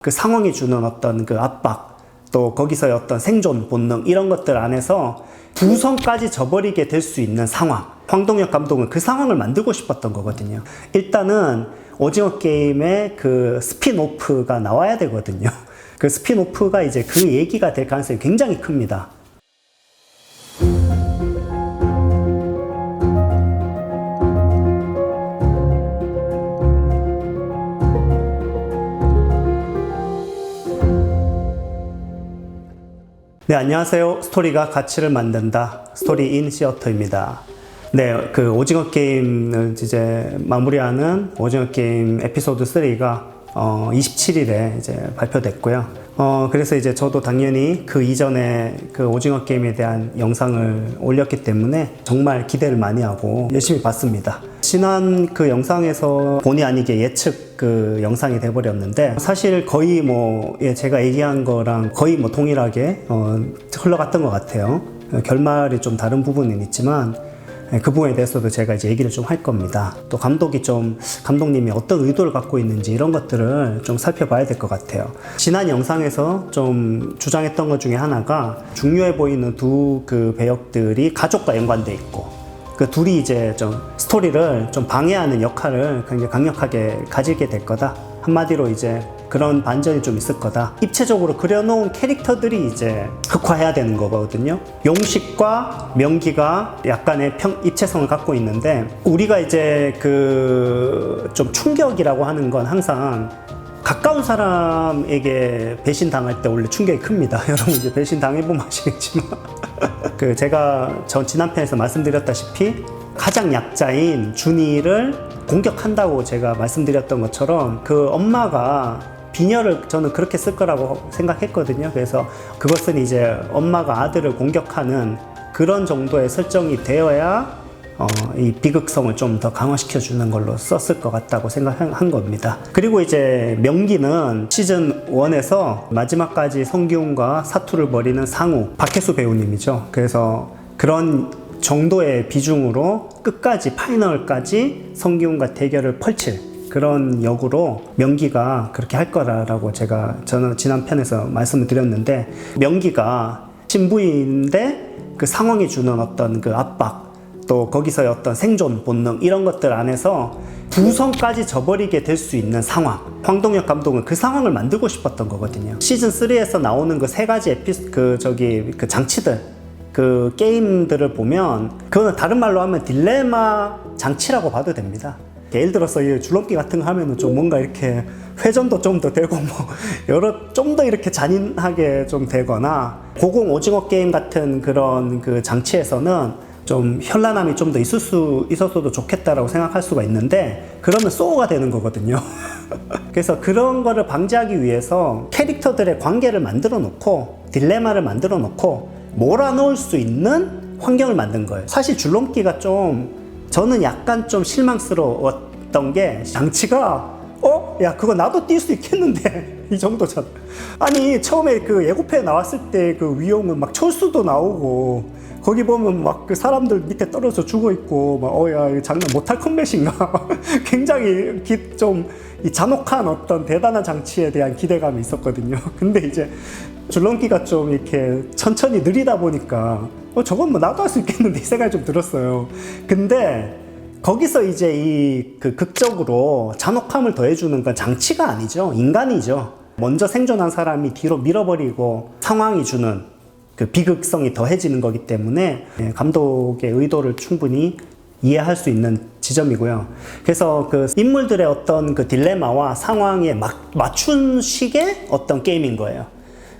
그 상황이 주는 어떤 그 압박, 또 거기서의 어떤 생존 본능, 이런 것들 안에서 부성까지 져버리게 될 수 있는 상황. 황동혁 감독은 그 상황을 만들고 싶었던 거거든요. 일단은 오징어 게임의 그 스핀오프가 나와야 되거든요. 그 스핀오프가 이제 그 얘기가 될 가능성이 굉장히 큽니다. 네, 안녕하세요. 스토리가 가치를 만든다. 스토리인 시어터입니다. 네, 그 오징어 게임을 이제 마무리하는 오징어 게임 에피소드 3가 27일에 이제 발표됐고요. 그래서 이제 저도 당연히 그 이전에 그 오징어 게임에 대한 영상을 올렸기 때문에 정말 기대를 많이 하고 열심히 봤습니다. 지난 그 영상에서 본의 아니게 예측 그 영상이 돼버렸는데, 사실 거의 뭐 제가 얘기한 거랑 거의 뭐 동일하게 흘러갔던 것 같아요. 결말이 좀 다른 부분은 있지만 그 부분에 대해서도 제가 이제 얘기를 좀 할 겁니다. 또 감독님이 어떤 의도를 갖고 있는지 이런 것들을 좀 살펴봐야 될 것 같아요. 지난 영상에서 좀 주장했던 것 중에 하나가, 중요해 보이는 두 그 배역들이 가족과 연관돼 있고, 그 둘이 이제 좀 스토리를 좀 방해하는 역할을 굉장히 강력하게 가지게 될 거다. 한마디로 이제 그런 반전이 좀 있을 거다. 입체적으로 그려놓은 캐릭터들이 이제 흑화해야 되는 거거든요. 용식과 명기가 약간의 입체성을 갖고 있는데, 우리가 이제 그 좀 충격이라고 하는 건 항상 가까운 사람에게 배신당할 때 원래 충격이 큽니다. 여러분 이제 배신당해보면 아시겠지만 그 제가 지난 편에서 말씀드렸다시피 가장 약자인 준이를 공격한다고 제가 말씀드렸던 것처럼, 그 엄마가 비녀를 저는 그렇게 쓸 거라고 생각했거든요. 그래서 그것은 이제 엄마가 아들을 공격하는 그런 정도의 설정이 되어야 이 비극성을 좀 더 강화시켜 주는 걸로 썼을 것 같다고 생각한 겁니다. 그리고 이제 명기는 시즌 1에서 마지막까지 성기훈과 사투를 벌이는 상우, 박혜수 배우님이죠. 그래서 그런 정도의 비중으로 끝까지 파이널까지 성기훈과 대결을 펼칠 그런 역으로 명기가 그렇게 할 거라고 저는 지난 편에서 말씀을 드렸는데, 명기가 신부인데 그 상황이 주는 어떤 그 압박, 또 거기서의 어떤 생존 본능, 이런 것들 안에서 부성까지 져버리게 될 수 있는 상황. 황동혁 감독은 그 상황을 만들고 싶었던 거거든요. 시즌 3에서 나오는 그 세 가지 그 장치들, 그 게임들을 보면 그거는 다른 말로 하면 딜레마 장치라고 봐도 됩니다. 예를 들어서 이 줄넘기 같은 거 하면은 좀 뭔가 이렇게 회전도 좀 더 되고 좀 더 이렇게 잔인하게 좀 되거나, 고공 오징어 게임 같은 그런 그 장치에서는 좀 현란함이 좀 더 있었어도 좋겠다라고 생각할 수가 있는데, 그러면 소우가 되는 거거든요. 그래서 그런 거를 방지하기 위해서 캐릭터들의 관계를 만들어 놓고 딜레마를 만들어 놓고 몰아넣을 수 있는 환경을 만든 거예요. 사실 줄넘기가 저는 약간 좀 실망스러웠던 게, 장치가 야 그거 나도 뛸 수 있겠는데 이 정도잖아. 아니 처음에 그 예고편에 나왔을 때 그 위용은 막 철수도 나오고, 거기 보면 막 그 사람들 밑에 떨어져 죽어 있고 야 이거 장난 못할 컴뱃인가 굉장히 좀 이 잔혹한 어떤 대단한 장치에 대한 기대감이 있었거든요. 근데 이제 줄넘기가 좀 이렇게 천천히 느리다 보니까 저건 뭐 나도 할 수 있겠는데 이 생각이 좀 들었어요. 근데 거기서 이제 이 그 극적으로 잔혹함을 더해주는 건 장치가 아니죠. 인간이죠. 먼저 생존한 사람이 뒤로 밀어버리고 상황이 주는 그 비극성이 더해지는 거기 때문에 감독의 의도를 충분히 이해할 수 있는 지점이고요. 그래서 그 인물들의 어떤 그 딜레마와 상황에 맞춘 식의 어떤 게임인 거예요.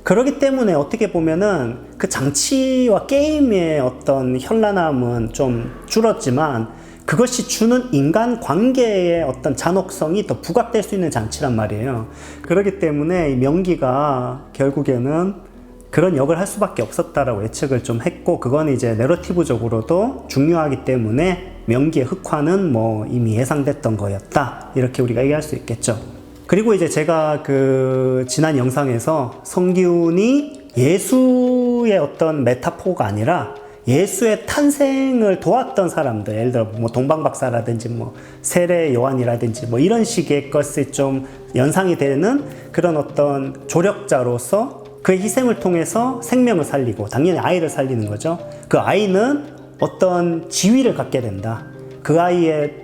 그렇기 때문에 어떻게 보면은 그 장치와 게임의 어떤 현란함은 좀 줄었지만, 그것이 주는 인간 관계의 어떤 잔혹성이 더 부각될 수 있는 장치란 말이에요. 그렇기 때문에 이 명기가 결국에는 그런 역을 할 수밖에 없었다라고 예측을 좀 했고, 그건 이제 내러티브적으로도 중요하기 때문에 명기의 흑화는 뭐 이미 예상됐던 거였다, 이렇게 우리가 얘기할 수 있겠죠. 그리고 이제 제가 그 지난 영상에서 성기훈이 예수의 어떤 메타포가 아니라 예수의 탄생을 도왔던 사람들, 예를 들어 뭐 동방박사라든지 뭐 세례 요한이라든지 뭐 이런 식의 것이 좀 연상이 되는 그런 어떤 조력자로서 그의 희생을 통해서 생명을 살리고 당연히 아이를 살리는 거죠. 그 아이는 어떤 지위를 갖게 된다. 그 아이의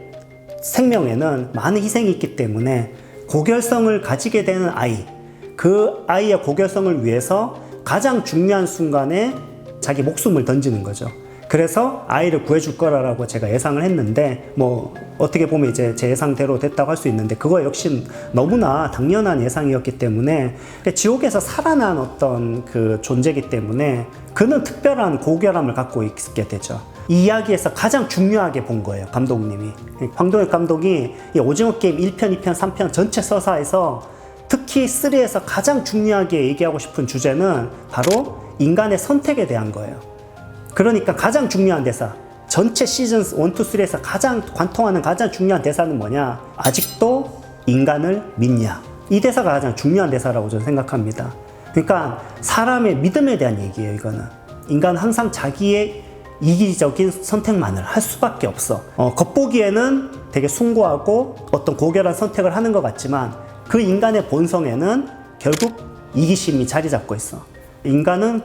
생명에는 많은 희생이 있기 때문에 고결성을 가지게 되는 아이, 그 아이의 고결성을 위해서 가장 중요한 순간에 자기 목숨을 던지는 거죠. 그래서 아이를 구해줄 거라고 제가 예상을 했는데, 뭐 어떻게 보면 이제 제 예상대로 됐다고 할 수 있는데, 그거 역시 너무나 당연한 예상이었기 때문에, 지옥에서 살아난 어떤 그 존재이기 때문에 그는 특별한 고결함을 갖고 있게 되죠. 이 이야기에서 가장 중요하게 본 거예요, 감독님이. 황동혁 감독이 이 오징어 게임 1편, 2편, 3편 전체 서사에서 특히 3에서 가장 중요하게 얘기하고 싶은 주제는 바로 인간의 선택에 대한 거예요. 그러니까 가장 중요한 대사, 전체 시즌 1, 2, 3에서 가장 관통하는 가장 중요한 대사는 뭐냐? 아직도 인간을 믿냐? 이 대사가 가장 중요한 대사라고 저는 생각합니다. 그러니까 사람의 믿음에 대한 얘기예요, 이거는. 인간은 항상 자기의 이기적인 선택만을 할 수밖에 없어. 겉보기에는 되게 숭고하고 어떤 고결한 선택을 하는 것 같지만 그 인간의 본성에는 결국 이기심이 자리 잡고 있어. 인간은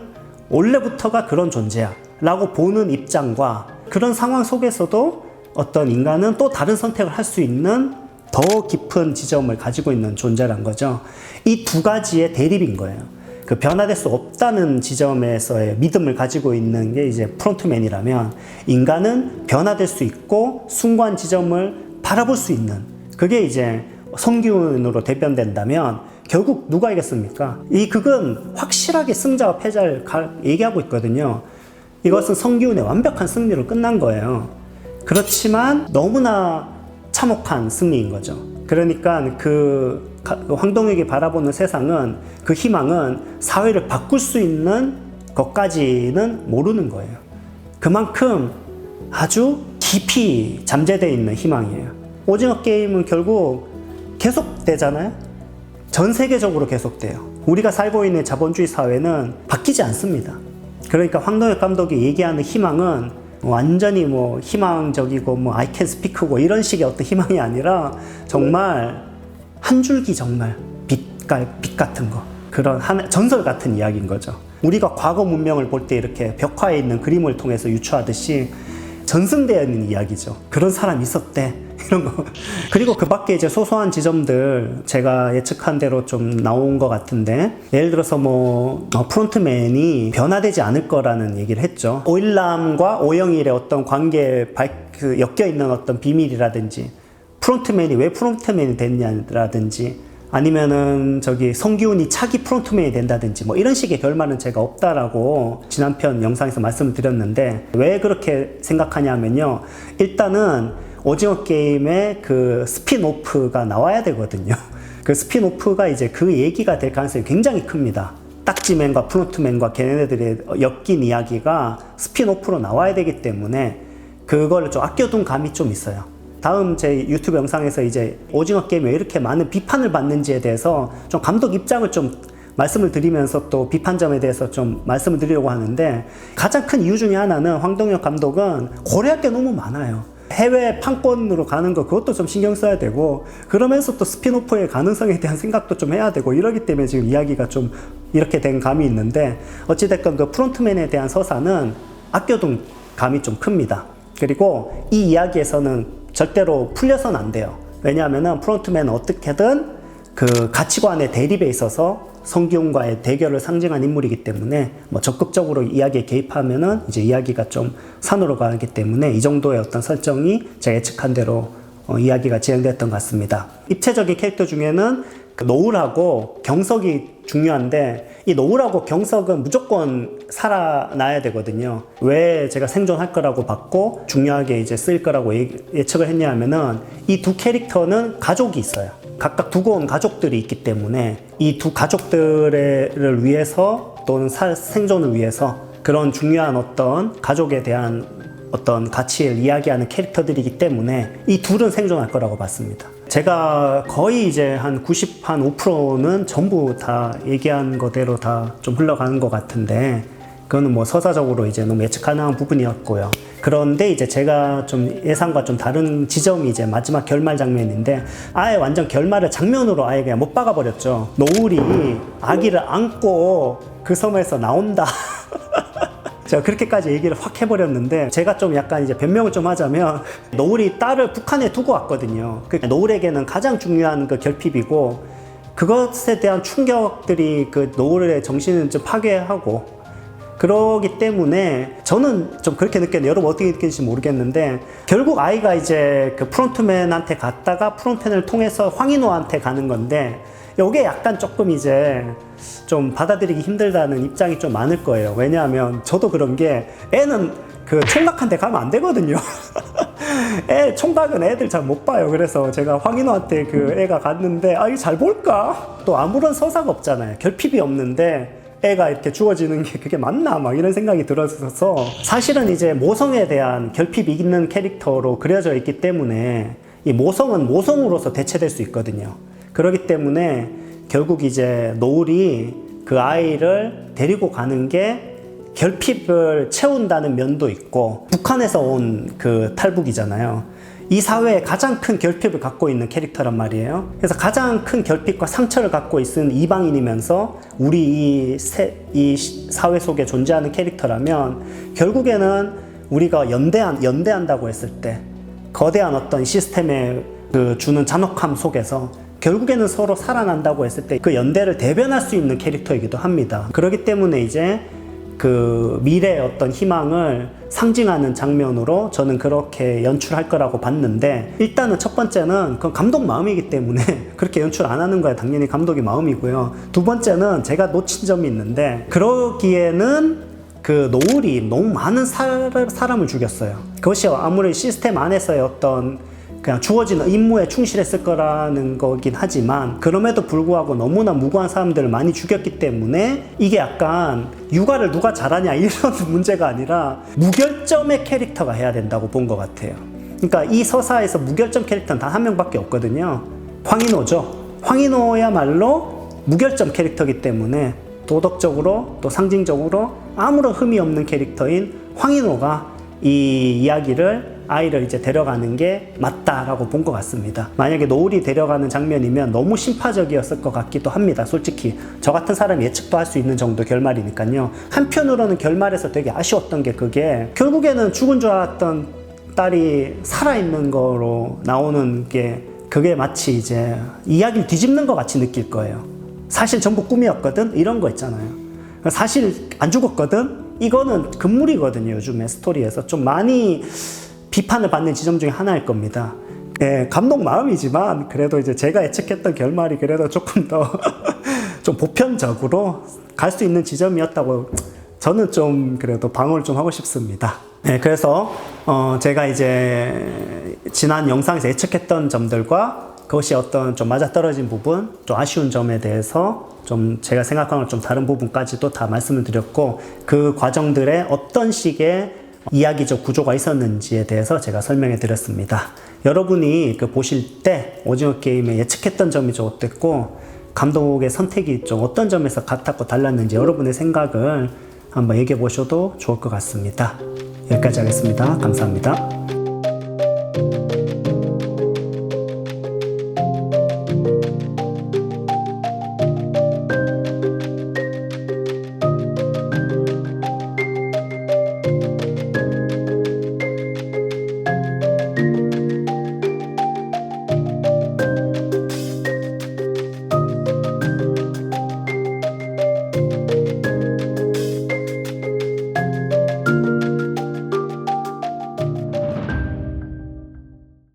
원래부터가 그런 존재야 라고 보는 입장과 그런 상황 속에서도 어떤 인간은 또 다른 선택을 할 수 있는 더 깊은 지점을 가지고 있는 존재란 거죠. 이 두 가지의 대립인 거예요. 그 변화될 수 없다는 지점에서의 믿음을 가지고 있는 게 이제 프론트맨이라면, 인간은 변화될 수 있고 숭고한 지점을 바라볼 수 있는, 그게 이제 성기운으로 대변된다면 결국 누가 이겼습니까? 이 극은 확실하게 승자와 패자를 얘기하고 있거든요. 이것은 성기운의 완벽한 승리로 끝난 거예요. 그렇지만 너무나 참혹한 승리인 거죠. 그러니까 그 황동혁이 바라보는 세상은, 그 희망은 사회를 바꿀 수 있는 것까지는 모르는 거예요. 그만큼 아주 깊이 잠재되어 있는 희망이에요. 오징어 게임은 결국 계속되잖아요. 전 세계적으로 계속돼요. 우리가 살고 있는 자본주의 사회는 바뀌지 않습니다. 그러니까 황동혁 감독이 얘기하는 희망은 완전히 뭐 희망적이고 뭐 I can speak고 이런 식의 어떤 희망이 아니라 정말 한 줄기 정말 빛 같은 거, 그런 전설 같은 이야기인 거죠. 우리가 과거 문명을 볼 때 이렇게 벽화에 있는 그림을 통해서 유추하듯이 전승되어 있는 이야기죠. 그런 사람이 있었대, 이런 거. 그리고 그 밖에 이제 소소한 지점들 제가 예측한 대로 좀 나온 것 같은데, 예를 들어서 뭐 프론트맨이 변화되지 않을 거라는 얘기를 했죠. 오일남과 오영일의 어떤 관계에 엮여 있는 어떤 비밀이라든지, 프론트맨이 왜 프론트맨이 됐냐라든지, 아니면은 성기훈이 차기 프론트맨이 된다든지 뭐 이런 식의 결말은 제가 없다라고 지난 편 영상에서 말씀을 드렸는데, 왜 그렇게 생각하냐면요, 일단은 오징어 게임의 그 스핀오프가 나와야 되거든요. 그 스핀오프가 이제 그 얘기가 될 가능성이 굉장히 큽니다. 딱지맨과 프론트맨과 걔네들의 엮인 이야기가 스핀오프로 나와야 되기 때문에 그걸 좀 아껴둔 감이 좀 있어요. 다음 제 유튜브 영상에서 이제 오징어 게임이 왜 이렇게 많은 비판을 받는지에 대해서 좀 감독 입장을 좀 말씀을 드리면서 또 비판점에 대해서 좀 말씀을 드리려고 하는데, 가장 큰 이유 중에 하나는 황동혁 감독은 고려할 게 너무 많아요. 해외 판권으로 가는 거, 그것도 좀 신경 써야 되고, 그러면서 또 스핀오프의 가능성에 대한 생각도 좀 해야 되고, 이러기 때문에 지금 이야기가 좀 이렇게 된 감이 있는데, 어찌됐건 그 프론트맨에 대한 서사는 아껴둔 감이 좀 큽니다. 그리고 이 이야기에서는 절대로 풀려서는 안 돼요. 왜냐하면 프론트맨은 어떻게든 그 가치관의 대립에 있어서 성기훈과의 대결을 상징한 인물이기 때문에 뭐 적극적으로 이야기에 개입하면은 이제 이야기가 좀 산으로 가기 때문에 이 정도의 어떤 설정이 제가 예측한 대로 이야기가 진행됐던 것 같습니다. 입체적인 캐릭터 중에는 그 노을하고 경석이 중요한데, 이 노을하고 경석은 무조건 살아나야 되거든요. 왜 제가 생존할 거라고 봤고 중요하게 이제 쓰일 거라고 예측을 했냐면은, 이 두 캐릭터는 가족이 있어요. 각각 두고 온 가족들이 있기 때문에 이 두 가족들을 위해서 또는 생존을 위해서 그런 중요한 어떤 가족에 대한 어떤 가치를 이야기하는 캐릭터들이기 때문에 이 둘은 생존할 거라고 봤습니다. 제가 거의 이제 한 95%는 전부 다 얘기한 거대로 다 좀 흘러가는 것 같은데, 그거는 뭐 서사적으로 이제 너무 예측 가능한 부분이었고요. 그런데 이제 제가 좀 예상과 좀 다른 지점이 이제 마지막 결말 장면인데, 아예 완전 결말을 장면으로 아예 그냥 못 박아버렸죠. 노을이 아기를 안고 그 섬에서 나온다. 제가 그렇게까지 얘기를 확 해버렸는데, 제가 좀 약간 이제 변명을 좀 하자면, 노을이 딸을 북한에 두고 왔거든요. 그 노을에게는 가장 중요한 그 결핍이고, 그것에 대한 충격들이 그 노을의 정신을 좀 파괴하고, 그러기 때문에 저는 좀 그렇게 느꼈는데, 여러분 어떻게 느끼는지 모르겠는데, 결국 아이가 이제 그 프론트맨한테 갔다가 프론트맨을 통해서 황인호한테 가는 건데, 이게 약간 조금 이제 좀 받아들이기 힘들다는 입장이 좀 많을 거예요. 왜냐하면 저도 그런 게, 애는 그 총각한테 가면 안 되거든요. 총각은 애들 잘 못 봐요. 그래서 제가 황인호한테 그 애가 갔는데, 아, 이거 잘 볼까? 또 아무런 서사가 없잖아요. 결핍이 없는데 애가 이렇게 주어지는 게 그게 맞나? 막 이런 생각이 들어서, 사실은 이제 모성에 대한 결핍이 있는 캐릭터로 그려져 있기 때문에 이 모성은 모성으로서 대체될 수 있거든요. 그렇기 때문에 결국 이제 노을이 그 아이를 데리고 가는 게 결핍을 채운다는 면도 있고, 북한에서 온 그 탈북이잖아요. 이 사회에 가장 큰 결핍을 갖고 있는 캐릭터란 말이에요. 그래서 가장 큰 결핍과 상처를 갖고 있는 이방인이면서 우리 이 사회 속에 존재하는 캐릭터라면, 결국에는 우리가 연대한다고 했을 때 거대한 어떤 시스템에 그 주는 잔혹함 속에서 결국에는 서로 살아난다고 했을 때 그 연대를 대변할 수 있는 캐릭터이기도 합니다. 그렇기 때문에 이제 그 미래의 어떤 희망을 상징하는 장면으로 저는 그렇게 연출할 거라고 봤는데, 일단은 첫 번째는 그건 감독 마음이기 때문에 그렇게 연출 안 하는 거야 당연히 감독의 마음이고요. 두 번째는 제가 놓친 점이 있는데, 그러기에는 그 노을이 너무 많은 사람을 죽였어요. 그것이 아무리 시스템 안에서의 어떤 그냥 주어진 임무에 충실했을 거라는 거긴 하지만, 그럼에도 불구하고 너무나 무고한 사람들을 많이 죽였기 때문에 이게 약간 육아를 누가 잘하냐 이런 문제가 아니라 무결점의 캐릭터가 해야 된다고 본 것 같아요. 그러니까 이 서사에서 무결점 캐릭터는 단 한 명밖에 없거든요. 황인호죠. 황인호야말로 무결점 캐릭터이기 때문에 도덕적으로 또 상징적으로 아무런 흠이 없는 캐릭터인 황인호가 이 이야기를, 아이를 이제 데려가는 게 맞다라고 본 것 같습니다. 만약에 노을이 데려가는 장면이면 너무 심파적이었을 것 같기도 합니다. 솔직히 저 같은 사람이 예측도 할 수 있는 정도 결말이니까요. 한편으로는 결말에서 되게 아쉬웠던 게, 그게 결국에는 죽은 줄 알았던 딸이 살아있는 거로 나오는 게, 그게 마치 이제 이야기를 뒤집는 것 같이 느낄 거예요. 사실 전부 꿈이었거든? 이런 거 있잖아요. 사실 안 죽었거든? 이거는 금물이거든요. 요즘에 스토리에서 좀 많이 비판을 받는 지점 중에 하나일 겁니다. 예, 감독 마음이지만 그래도 이제 제가 예측했던 결말이 그래도 조금 더 좀 보편적으로 갈 수 있는 지점이었다고 저는 좀 그래도 방어를 좀 하고 싶습니다. 네, 그래서 제가 이제 지난 영상에서 예측했던 점들과 그것이 어떤 좀 맞아떨어진 부분, 좀 아쉬운 점에 대해서 좀 제가 생각하는 좀 다른 부분까지도 다 말씀을 드렸고, 그 과정들에 어떤 식의 이야기적 구조가 있었는지에 대해서 제가 설명해 드렸습니다. 여러분이 그 보실 때 오징어 게임에 예측했던 점이 좀 어땠고, 감독의 선택이 좀 어떤 점에서 같았고 달랐는지 여러분의 생각을 한번 얘기해 보셔도 좋을 것 같습니다. 여기까지 하겠습니다. 감사합니다.